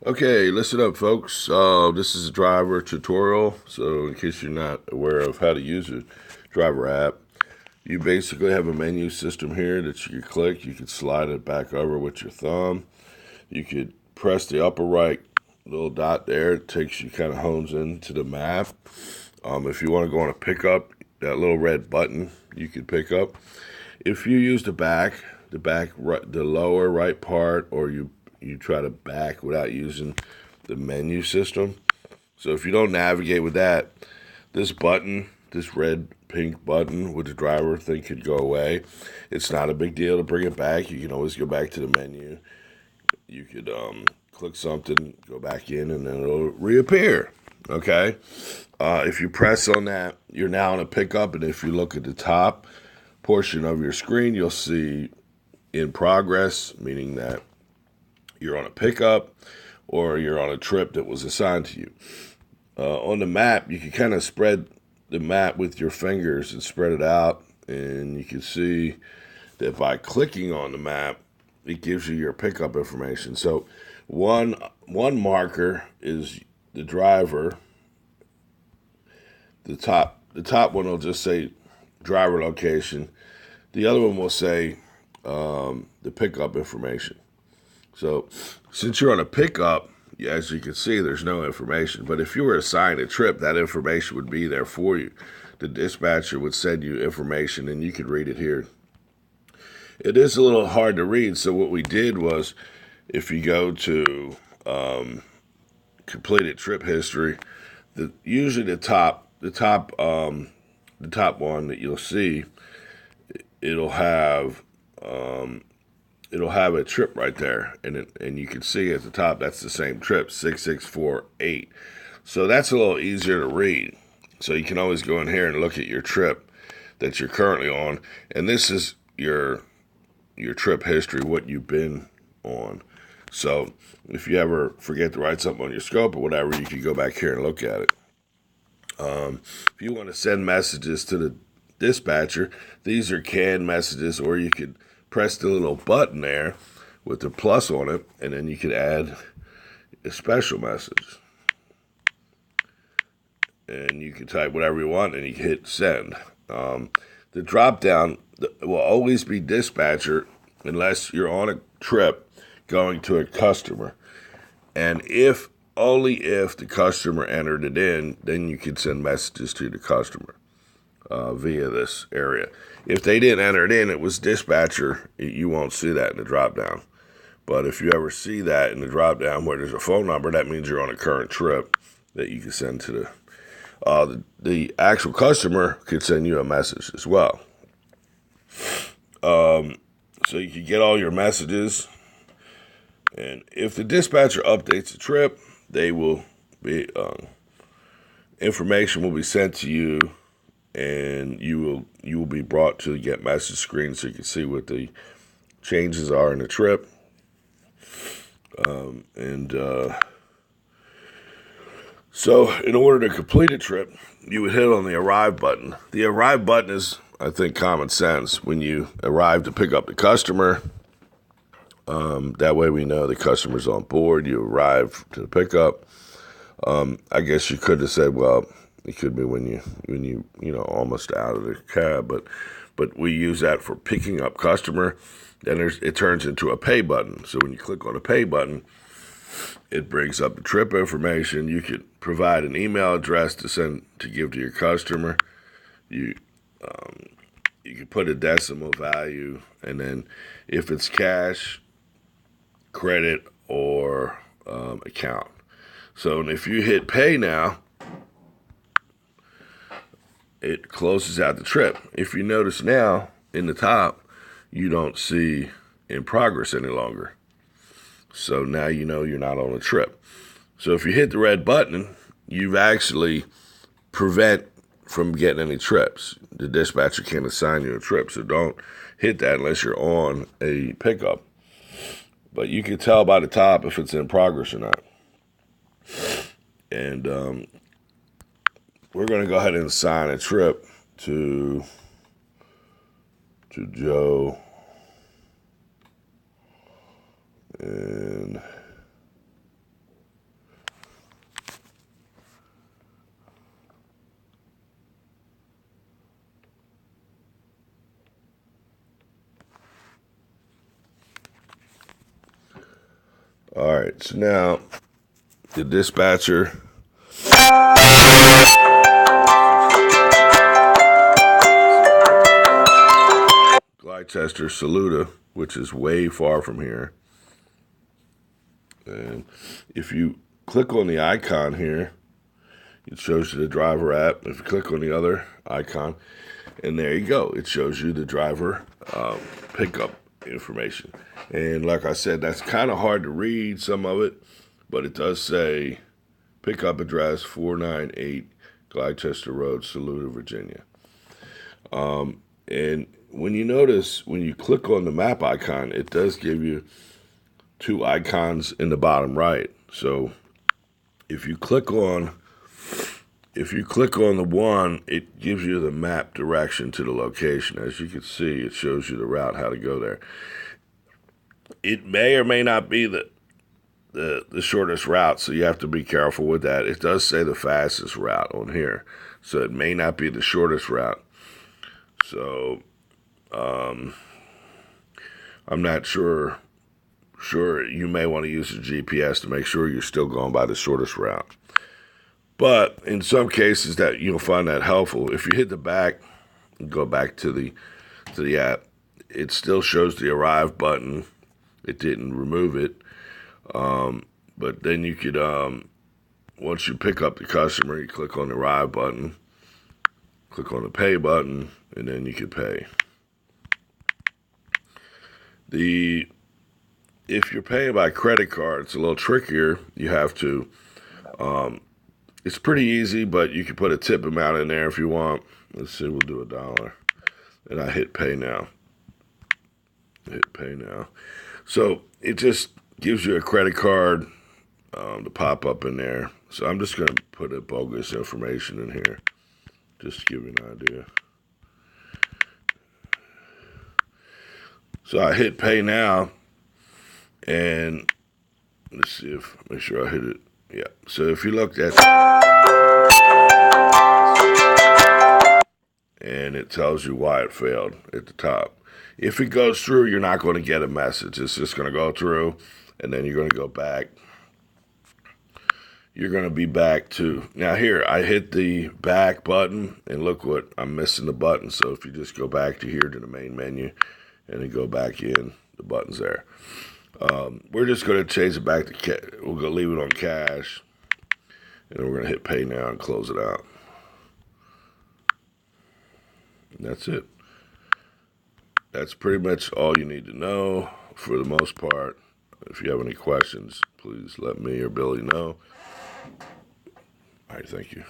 Okay, listen up, folks. This is a driver tutorial. So, in case you're not aware of how to use a driver app, you basically have a menu system here that you can click. You can slide it back over with your thumb. You could press the upper right little dot there. It takes you, kind of hones into the map. If you want to go on a pickup, that little red button you could pick up. If you use the back right, the lower right part, or you try to back without using the menu system. So if you don't navigate with that, this button, this red pink button with the driver thing could go away. It's not a big deal to bring it back. You can always go back to the menu. You could click something, go back in, and then it'll reappear. Okay. If you press on that, you're now in a pickup, and if you look at the top portion of your screen, you'll see in progress, meaning that you're on a pickup or you're on a trip that was assigned to you. On the map, you can kind of spread the map with your fingers and spread it out, and you can see that by clicking on the map, it gives you your pickup information. So one marker is the driver. The top one will just say driver location. The other one will say the pickup information. So since you're on a pickup, as you can see, there's no information. But if you were assigned a trip, that information would be there for you. The dispatcher would send you information, and you could read it here. It is a little hard to read, so what we did was, if you go to completed trip history, usually the top one that you'll see, it'll have it'll have a trip right there, and you can see at the top that's the same trip, 6648. So that's a little easier to read. So you can always go in here and look at your trip that you're currently on, and this is your trip history, what you've been on. So if you ever forget to write something on your scope or whatever, you can go back here and look at it. If you want to send messages to the dispatcher, these are canned messages, or you could press the little button there with the plus on it, and then you could add a special message. And you can type whatever you want, and you can hit send. The drop down will always be dispatcher unless you're on a trip going to a customer. And if only if the customer entered it in, then you can send messages to the customer via this area. If they didn't enter it in, it was dispatcher. You won't see that in the drop down. But if you ever see that in the drop down where there's a phone number, that means you're on a current trip that you can send to the actual customer could send you a message as well. So you can get all your messages, and if the dispatcher updates the trip, they will be information will be sent to you, and you will be brought to the get message screen so you can see what the changes are in the trip. And So in order to complete a trip, you would hit on the arrive button. The arrive button is, I think, common sense. When you arrive to pick up the customer, that way we know the customer's on board. You arrive to the pickup. I guess you could have said, well, it could be when you almost out of the cab, but we use that for picking up customer. Then it turns into a pay button. So when you click on a pay button, it brings up the trip information. You could provide an email address to give to your customer. You you could put a decimal value, and then if it's cash, credit, or account. So if you hit pay now, it closes out the trip. If you notice now in the top, you don't see in progress any longer. So now you know you're not on a trip. So if you hit the red button, you've actually prevent from getting any trips. The dispatcher can't assign you a trip, so don't hit that unless you're on a pickup. But you can tell by the top if it's in progress or not. And we're going to go ahead and assign a trip to Joe, and All right, so now the dispatcher. Glychester Saluda, which is way far from here. And if you click on the icon here, it shows you the driver app. If you click on the other icon, and there you go, it shows you the driver pickup information. And like I said, that's kind of hard to read, some of it, but it does say pickup address 498 Glychester Road, Saluda, Virginia. And when you notice, when you click on the map icon, it does give you two icons in the bottom right. So if you click on the one, it gives you the map direction to the location. As you can see, it shows you the route, how to go there. It may or may not be the shortest route, so you have to be careful with that. It does say the fastest route on here, so it may not be the shortest route. So I'm not sure. You may want to use the GPS to make sure you're still going by the shortest route. But in some cases that you'll find that helpful. If you hit the back and go back to the app, it still shows the arrive button. It didn't remove it. But then you could, once you pick up the customer, you click on the arrive button, click on the pay button, and then you can pay. If you're paying by credit card, it's a little trickier. You have to, it's pretty easy, but you can put a tip amount in there if you want. Let's see, we'll do $1. And I hit pay now. Hit pay now. So it just gives you a credit card to pop up in there. So I'm just going to put a bogus information in here, just to give you an idea. So I hit pay now, and let's see make sure I hit it. Yeah. So if you looked at, and it tells you why it failed at the top. If it goes through, you're not going to get a message. It's just going to go through, and then you're going to go back. You're going to be back to, now here, I hit the back button, and look what, I'm missing the button. So if you just go back to here to the main menu, and then go back in, the button's there. We're just going to change it back to, we're going to leave it on cash, and then we're going to hit pay now and close it out. And that's it. That's pretty much all you need to know for the most part. If you have any questions, please let me or Billy know. All right, thank you.